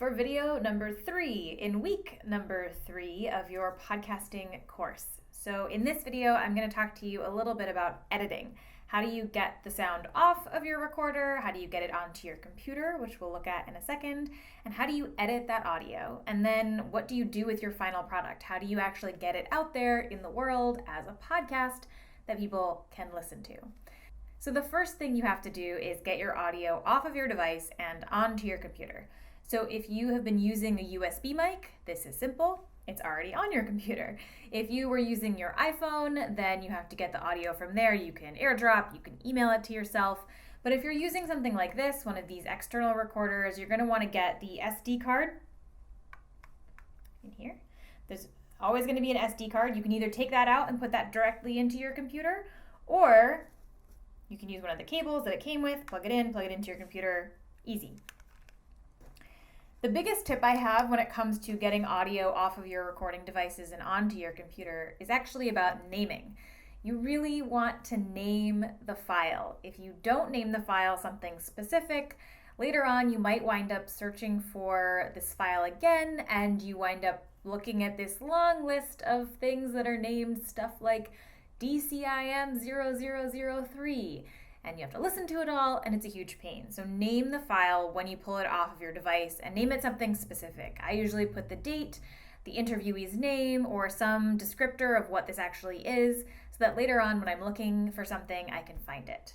for video number 3 in week number 3 of your podcasting course. So in this video, I'm going to talk to you a little bit about editing. How do you get the sound off of your recorder? How do you get it onto your computer, which we'll look at in a second? And how do you edit that audio? And then what do you do with your final product? How do you actually get it out there in the world as a podcast that people can listen to? So the first thing you have to do is get your audio off of your device and onto your computer. So if you have been using a USB mic, this is simple. It's already on your computer. If you were using your iPhone, then you have to get the audio from there. You can AirDrop, you can email it to yourself. But if you're using something like this, one of these external recorders, you're going to want to get the SD card in here. There's always going to be an SD card. You can either take that out and put that directly into your computer, or you can use one of the cables that it came with, plug it in, plug it into your computer, easy. The biggest tip I have when it comes to getting audio off of your recording devices and onto your computer is actually about naming. You really want to name the file. If you don't name the file something specific, later on you might wind up searching for this file again, and you wind up looking at this long list of things that are named stuff like DCIM0003, and you have to listen to it all, and it's a huge pain. So name the file when you pull it off of your device and name it something specific. I usually put the date, the interviewee's name, or some descriptor of what this actually is, so that later on when I'm looking for something, I can find it.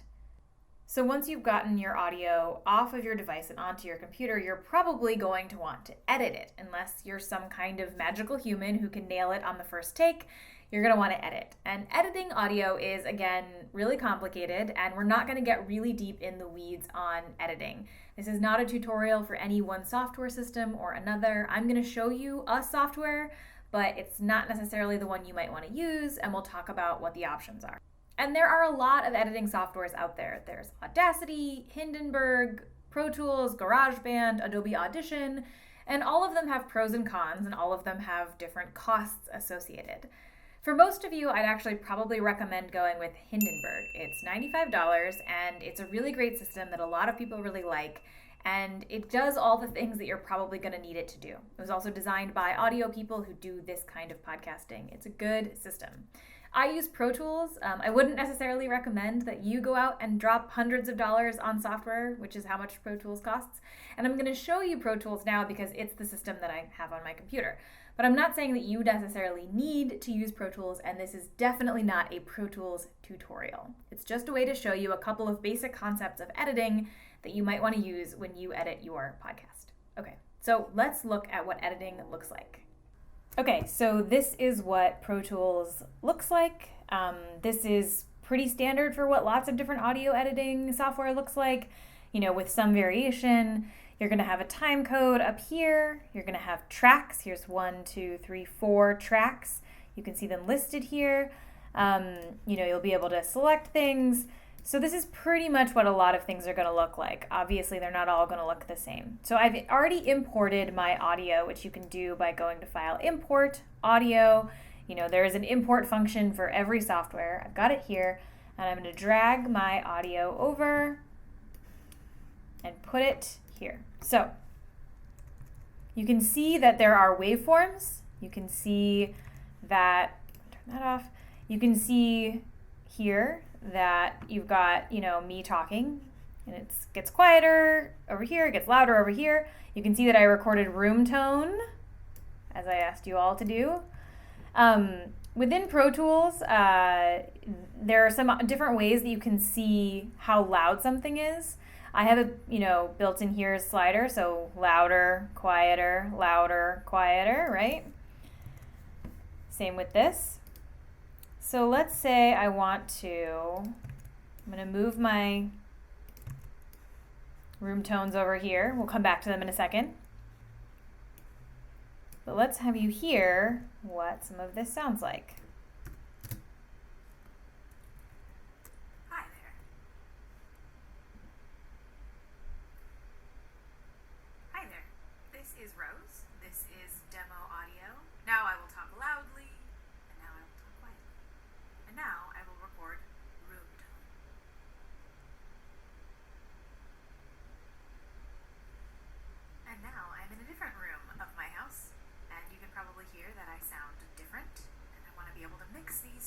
So once you've gotten your audio off of your device and onto your computer, you're probably going to want to edit it. Unless you're some kind of magical human who can nail it on the first take, you're going to want to edit. And editing audio is, again, really complicated, and we're not going to get really deep in the weeds on editing. This is not a tutorial for any one software system or another. I'm going to show you a software, but it's not necessarily the one you might want to use, and we'll talk about what the options are. And there are a lot of editing softwares out there. There's Audacity, Hindenburg, Pro Tools, GarageBand, Adobe Audition, and all of them have pros and cons, and all of them have different costs associated. For most of you, I'd actually probably recommend going with Hindenburg. It's $95, and it's a really great system that a lot of people really like, and it does all the things that you're probably going to need it to do. It was also designed by audio people who do this kind of podcasting. It's a good system. I use Pro Tools. I wouldn't necessarily recommend that you go out and drop hundreds of dollars on software, which is how much Pro Tools costs. And I'm going to show you Pro Tools now because it's the system that I have on my computer. But I'm not saying that you necessarily need to use Pro Tools, and this is definitely not a Pro Tools tutorial. It's just a way to show you a couple of basic concepts of editing that you might want to use when you edit your podcast. Okay, so let's look at what editing looks like. Okay, so this is what Pro Tools looks like. This is pretty standard for what lots of different audio editing software looks like, with some variation. You're going to have a time code up here. You're going to have tracks. Here's 4 tracks. You can see them listed here. You'll be able to select things. So this is pretty much what a lot of things are going to look like. Obviously, they're not all going to look the same. So I've already imported my audio, which you can do by going to File, Import, Audio. There is an import function for every software. I've got it here, and I'm going to drag my audio over and put it here. So you can see that there are waveforms. You can see that, turn that off. You can see here that you've got, me talking, and it gets quieter over here, it gets louder over here. You can see that I recorded room tone, as I asked you all to do. Within Pro Tools, there are some different ways that you can see how loud something is. I have a, built in here slider, so louder, quieter, right? Same with this. So let's say I want to, I'm going to move my room tones over here. We'll come back to them in a second. But let's have you hear what some of this sounds like. Is Rose. This is demo audio. Now I will talk loudly, and now I will talk quietly. And now I will record room tone. And now I'm in a different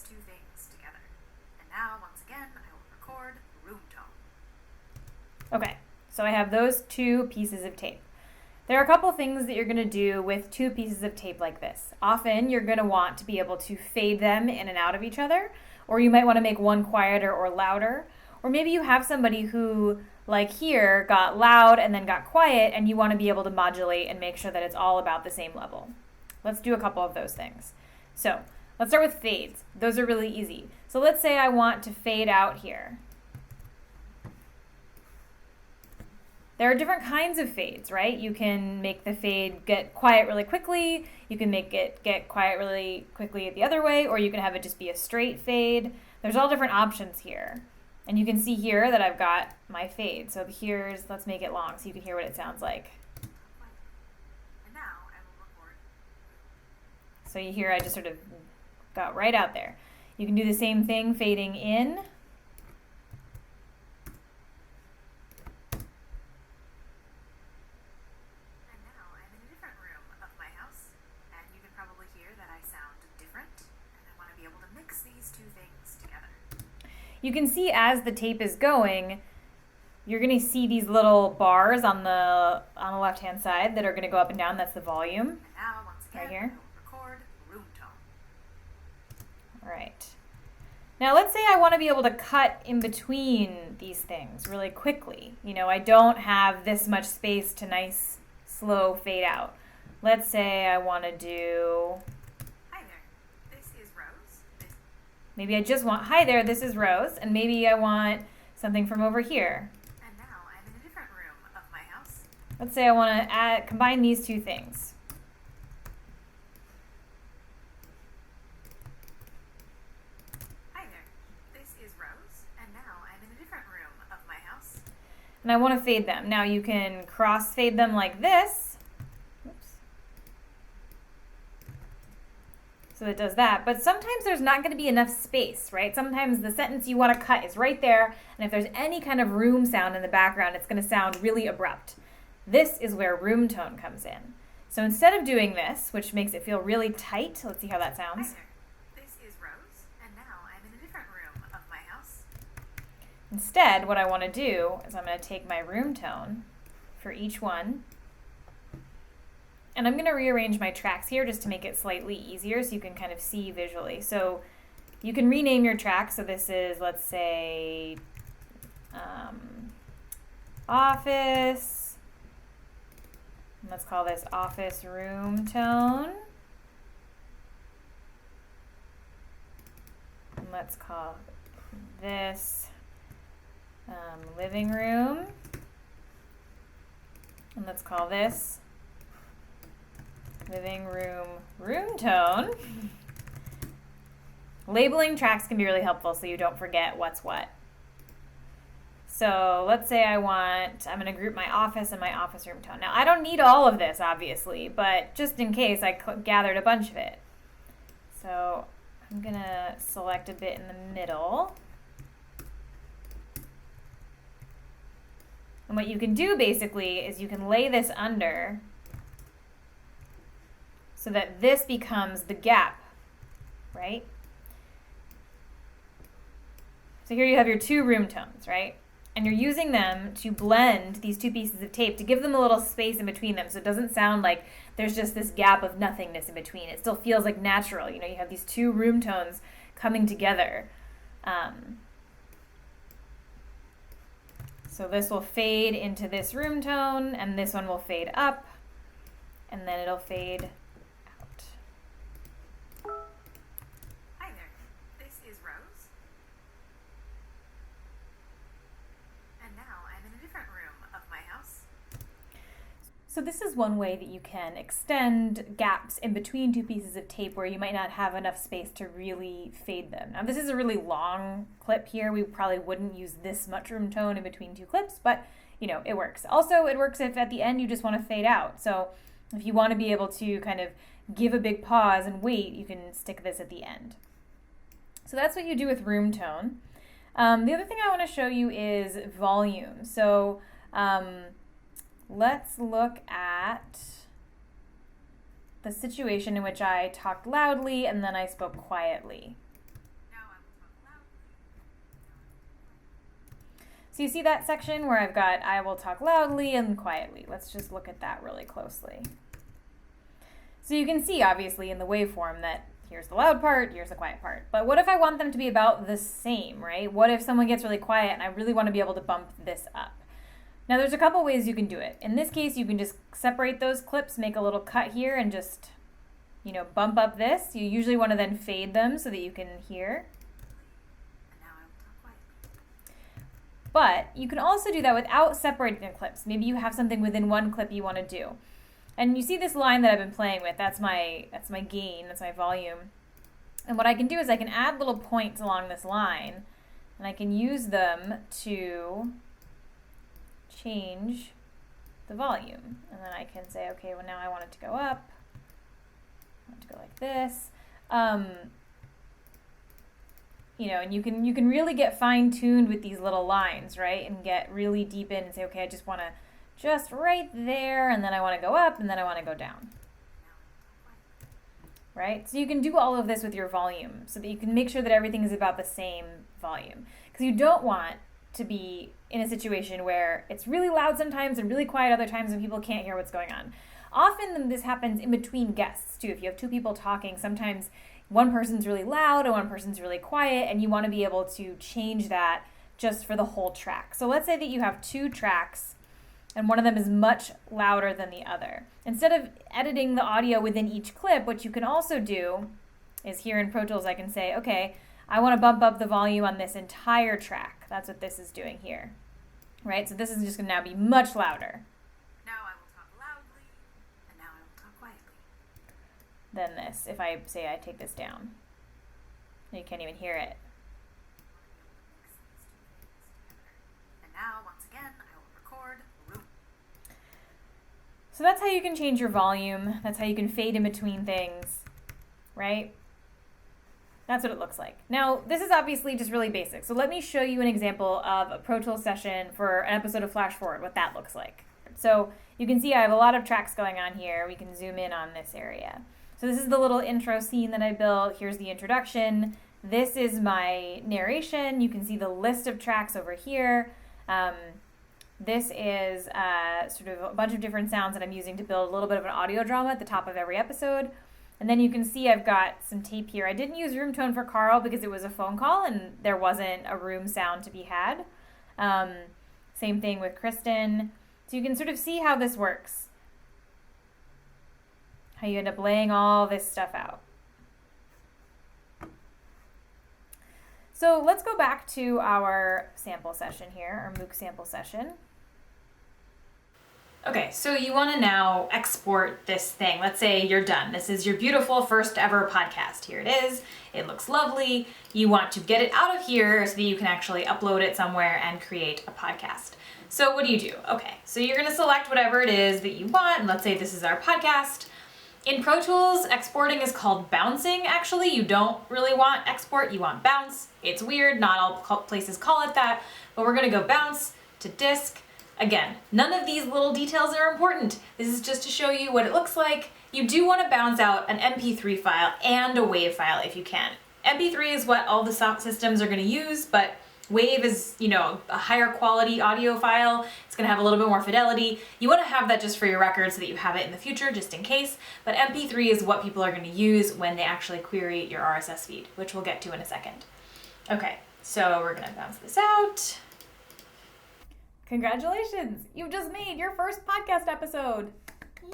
these two things together. And now, once again, I will record room tone. Okay, so I have those two pieces of tape. There are a couple things that you're going to do with two pieces of tape like this. Often you're going to want to be able to fade them in and out of each other, or you might want to make one quieter or louder. Or maybe you have somebody who, like here, got loud and then got quiet, and you want to be able to modulate and make sure that it's all about the same level. Let's do a couple of those things. So let's start with fades. Those are really easy. So let's say I want to fade out here. There are different kinds of fades, right? You can make the fade get quiet really quickly. You can make it get quiet really quickly the other way, or you can have it just be a straight fade. There's all different options here. And you can see here that I've got my fade. So let's make it long so you can hear what it sounds like. And now I will record. So you hear I just sort of got right out there. You can do the same thing fading in. You can see as the tape is going, you're going to see these little bars on the left-hand side that are going to go up and down. That's the volume. And now, once again, right here. Record room tone. All right. Now let's say I want to be able to cut in between these things really quickly. You know, I don't have this much space to nice, slow fade out. Let's say I want to do... Maybe I just want, hi there, this is Rose, and maybe I want something from over here. And now I'm in a different room of my house. Let's say I want to combine these two things. Hi there, this is Rose, and now I'm in a different room of my house. And I want to fade them. Now you can cross fade them like this. So it does that, but sometimes there's not going to be enough space, right? Sometimes the sentence you want to cut is right there, and if there's any kind of room sound in the background, it's going to sound really abrupt. This is where room tone comes in. So instead of doing this, which makes it feel really tight, let's see how that sounds. Hi there. This is Rose, and now I'm in a different room of my house. Instead, what I want to do is I'm going to take my room tone for each one, and I'm going to rearrange my tracks here just to make it slightly easier so you can kind of see visually. So you can rename your track. So this is, let's say, office. And let's call this office room tone. And let's call this living room. And let's call this living room tone. Labeling tracks can be really helpful so you don't forget what's what. So let's say I'm going to group my office and my office room tone. Now I don't need all of this obviously, but just in case I gathered a bunch of it. So I'm going to select a bit in the middle. And what you can do basically is you can lay this under so that this becomes the gap, right? So here you have your two room tones, right? And you're using them to blend these two pieces of tape to give them a little space in between them so it doesn't sound like there's just this gap of nothingness in between. It still feels like natural. You know, you have these two room tones coming together. So this will fade into this room tone, and this one will fade up, and then it'll fade out. Hi there, this is Rose. And now I'm in a different room of my house. So this is one way that you can extend gaps in between two pieces of tape where you might not have enough space to really fade them. Now this is a really long clip here. We probably wouldn't use this much room tone in between two clips, but you know, it works. Also, it works if at the end you just want to fade out. So if you want to be able to kind of give a big pause and wait, you can stick this at the end. So that's what you do with room tone. The other thing I want to show you is volume. So let's look at the situation in which I talked loudly and then I spoke quietly. So you see that section where I've got I will talk loudly and quietly. Let's just look at that really closely. So you can see, obviously, in the waveform that here's the loud part, here's the quiet part. But what if I want them to be about the same, right? What if someone gets really quiet and I really want to be able to bump this up? Now, there's a couple ways you can do it. In this case, you can just separate those clips, make a little cut here, and just, bump up this. You usually want to then fade them so that you can hear. But you can also do that without separating the clips. Maybe you have something within one clip you want to do. And you see this line that I've been playing with, that's my gain, that's my volume. And what I can do is I can add little points along this line, and I can use them to change the volume. And then I can say, okay, well now I want it to go up. I want it to go like this. And you can really get fine-tuned with these little lines, right? And get really deep in and say, okay, I just want to just right there, and then I want to go up, and then I want to go down. Right? So you can do all of this with your volume so that you can make sure that everything is about the same volume. Because you don't want to be in a situation where it's really loud sometimes and really quiet other times and people can't hear what's going on. Often this happens in between guests too. If you have two people talking, sometimes one person's really loud and one person's really quiet, and you want to be able to change that just for the whole track. So let's say that you have two tracks and one of them is much louder than the other. Instead of editing the audio within each clip, what you can also do is here in Pro Tools I can say, okay, I want to bump up the volume on this entire track. That's what this is doing here, right? So this is just going to now be much louder. Now I will talk loudly, and now I will talk quietly. Than this, if I say I take this down. You can't even hear it. And now, once again, I will record room. So that's how you can change your volume. That's how you can fade in between things, right? That's what it looks like. Now, this is obviously just really basic. So let me show you an example of a Pro Tools session for an episode of Flash Forward, what that looks like. So you can see I have a lot of tracks going on here. We can zoom in on this area. So this is the little intro scene that I built. Here's the introduction. This is my narration. You can see the list of tracks over here. This is sort of a bunch of different sounds that I'm using to build a little bit of an audio drama at the top of every episode. And then you can see I've got some tape here. I didn't use room tone for Carl because it was a phone call and there wasn't a room sound to be had. Same thing with Kristen. So you can sort of see how this works. How you end up laying all this stuff out. So let's go back to our sample session here, our MOOC sample session. Okay, so you want to now export this thing. Let's say you're done. This is your beautiful first ever podcast. Here it is. It looks lovely. You want to get it out of here so that you can actually upload it somewhere and create a podcast. So what do? Okay, so you're going to select whatever it is that you want. And let's say this is our podcast. In Pro Tools, exporting is called bouncing, actually. You don't really want export, you want bounce. It's weird, not all places call it that, but we're going to go bounce to disk. Again, none of these little details are important. This is just to show you what it looks like. You do want to bounce out an MP3 file and a WAV file if you can. MP3 is what all the systems are going to use, but WAV is, a higher quality audio file. It's going to have a little bit more fidelity. You want to have that just for your record so that you have it in the future, just in case. But MP3 is what people are going to use when they actually query your RSS feed, which we'll get to in a second. Okay, so we're going to bounce this out. Congratulations! You've just made your first podcast episode!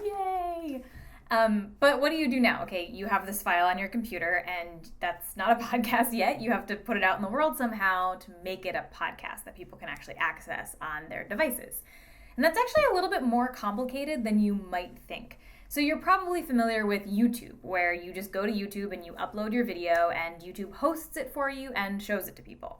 Yay! But what do you do now? Okay, you have this file on your computer and that's not a podcast yet. You have to put it out in the world somehow to make it a podcast that people can actually access on their devices. And that's actually a little bit more complicated than you might think. So you're probably familiar with YouTube, where you just go to YouTube and you upload your video and YouTube hosts it for you and shows it to people.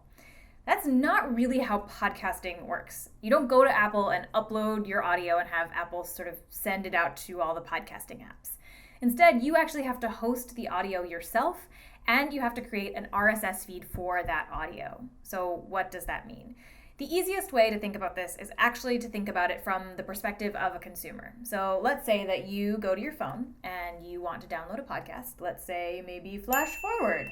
That's not really how podcasting works. You don't go to Apple and upload your audio and have Apple sort of send it out to all the podcasting apps. Instead, you actually have to host the audio yourself, and you have to create an RSS feed for that audio. So what does that mean? The easiest way to think about this is actually to think about it from the perspective of a consumer. So let's say that you go to your phone and you want to download a podcast. Let's say maybe Flash Forward.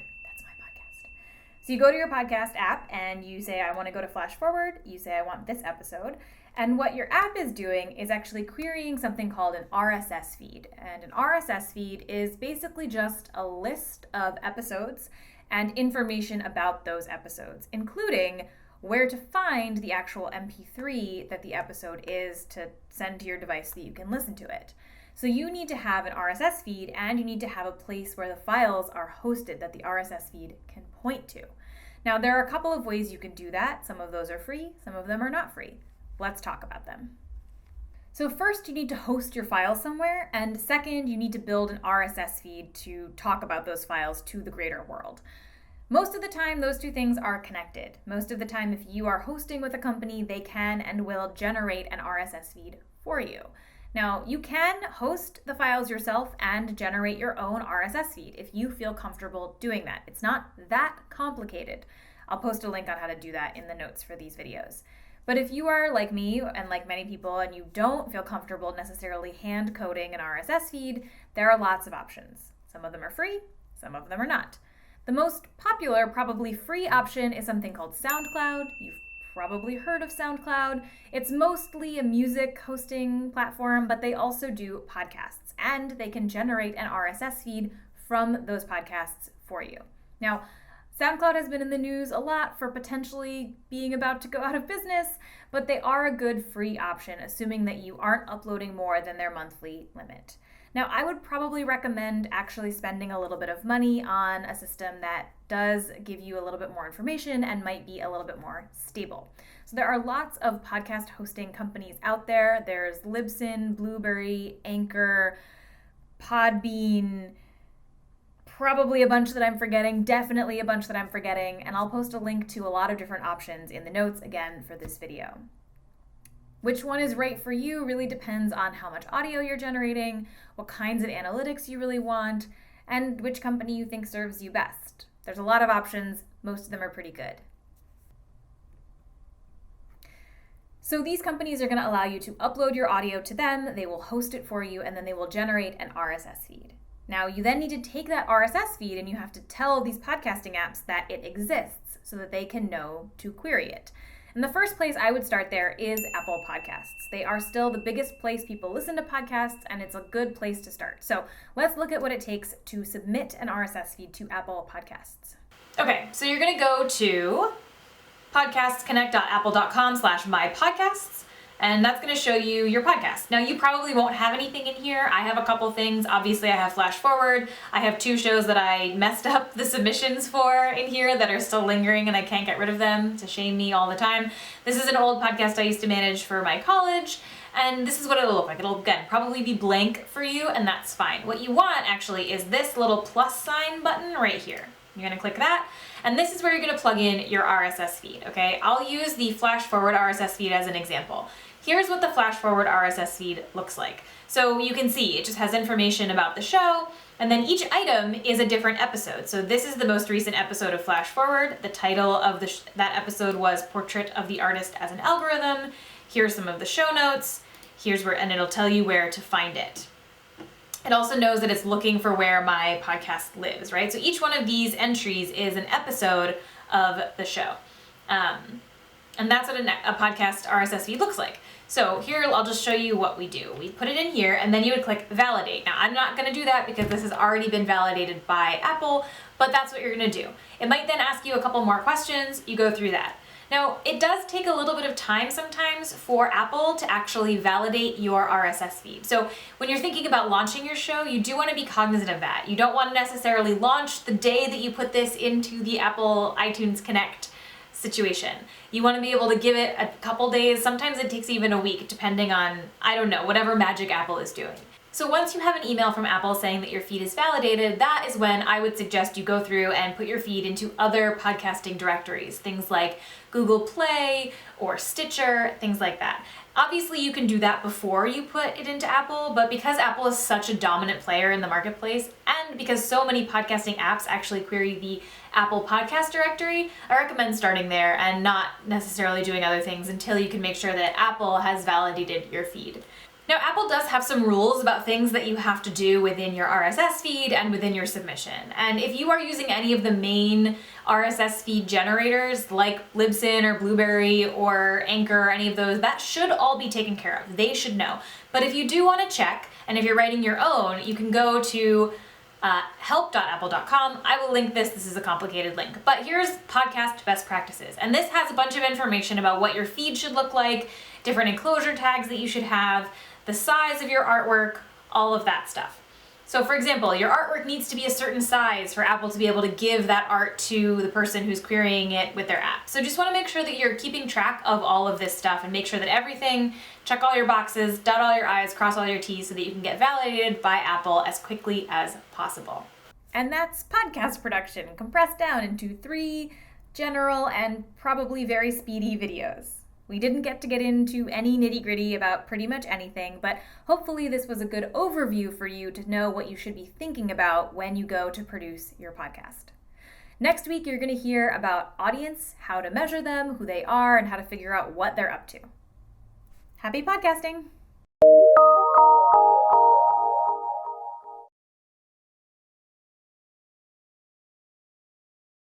So you go to your podcast app and you say, I want to go to Flash Forward. You say, I want this episode. And what your app is doing is actually querying something called an RSS feed. And an RSS feed is basically just a list of episodes and information about those episodes, including where to find the actual MP3 that the episode is to send to your device so that you can listen to it. So you need to have an RSS feed, and you need to have a place where the files are hosted that the RSS feed can point to. Now, there are a couple of ways you can do that. Some of those are free, some of them are not free. Let's talk about them. So first, you need to host your files somewhere, and second, you need to build an RSS feed to talk about those files to the greater world. Most of the time, those two things are connected. Most of the time, if you are hosting with a company, they can and will generate an RSS feed for you. Now, you can host the files yourself and generate your own RSS feed if you feel comfortable doing that. It's not that complicated. I'll post a link on how to do that in the notes for these videos. But if you are like me and like many people and you don't feel comfortable necessarily hand coding an RSS feed, there are lots of options. Some of them are free, some of them are not. The most popular, probably free option is something called SoundCloud. You've probably heard of SoundCloud. It's mostly a music hosting platform, but they also do podcasts, and they can generate an RSS feed from those podcasts for you. Now, SoundCloud has been in the news a lot for potentially being about to go out of business, but they are a good free option, assuming that you aren't uploading more than their monthly limit. Now, I would probably recommend actually spending a little bit of money on a system that does give you a little bit more information and might be a little bit more stable. So there are lots of podcast hosting companies out there. There's Libsyn, Blueberry, Anchor, Podbean, probably a bunch that I'm forgetting, definitely a bunch that I'm forgetting, and I'll post a link to a lot of different options in the notes again for this video. Which one is right for you really depends on how much audio you're generating, what kinds of analytics you really want, and which company you think serves you best. There's a lot of options, most of them are pretty good. So these companies are going to allow you to upload your audio to them, they will host it for you, and then they will generate an RSS feed. Now you then need to take that RSS feed and you have to tell these podcasting apps that it exists so that they can know to query it. And the first place I would start there is Apple Podcasts. They are still the biggest place people listen to podcasts, and it's a good place to start. So let's look at what it takes to submit an RSS feed to Apple Podcasts. Okay, so you're gonna go to podcastconnect.apple.com/mypodcasts, and that's gonna show you your podcast. Now you probably won't have anything in here. I have a couple things. Obviously I have Flash Forward. I have 2 shows that I messed up the submissions for in here that are still lingering and I can't get rid of them to shame me all the time. This is an old podcast I used to manage for my college, and this is what it'll look like. It'll, again, probably be blank for you, and that's fine. What you want actually is this little plus sign button right here. You're gonna click that, and this is where you're gonna plug in your RSS feed, okay? I'll use the Flash Forward RSS feed as an example. Here's what the Flash Forward RSS feed looks like. So you can see it just has information about the show, and then each item is a different episode. So this is the most recent episode of Flash Forward. The title of that episode was Portrait of the Artist as an Algorithm. Here's some of the show notes. And it'll tell you where to find it. It also knows that it's looking for where my podcast lives, right? So each one of these entries is an episode of the show. And that's what a podcast RSS feed looks like. So here, I'll just show you what we do. We put it in here, and then you would click validate. Now, I'm not gonna do that because this has already been validated by Apple, but that's what you're gonna do. It might then ask you a couple more questions. You go through that. Now, it does take a little bit of time sometimes for Apple to actually validate your RSS feed. So when you're thinking about launching your show, you do want to be cognizant of that. You don't want to necessarily launch the day that you put this into the Apple iTunes Connect situation. You want to be able to give it a couple days. Sometimes it takes even a week, depending on, I don't know, whatever magic Apple is doing. So once you have an email from Apple saying that your feed is validated, that is when I would suggest you go through and put your feed into other podcasting directories, things like Google Play or Stitcher, things like that. Obviously, you can do that before you put it into Apple, but because Apple is such a dominant player in the marketplace, and because so many podcasting apps actually query the Apple Podcast directory, I recommend starting there and not necessarily doing other things until you can make sure that Apple has validated your feed. Now, Apple does have some rules about things that you have to do within your RSS feed and within your submission. And if you are using any of the main RSS feed generators like Libsyn or Blueberry or Anchor or any of those, that should all be taken care of. They should know. But if you do want to check, and if you're writing your own, you can go to help.apple.com. I will link this. This is a complicated link. But here's podcast best practices. And this has a bunch of information about what your feed should look like, different enclosure tags that you should have, the size of your artwork, all of that stuff. So for example, your artwork needs to be a certain size for Apple to be able to give that art to the person who's querying it with their app. So just want to make sure that you're keeping track of all of this stuff and make sure that everything, check all your boxes, dot all your I's, cross all your T's so that you can get validated by Apple as quickly as possible. And that's podcast production, compressed down into 3 general and probably very speedy videos. We didn't get into any nitty-gritty about pretty much anything, but hopefully this was a good overview for you to know what you should be thinking about when you go to produce your podcast. Next week, you're going to hear about audience, how to measure them, who they are, and how to figure out what they're up to. Happy podcasting!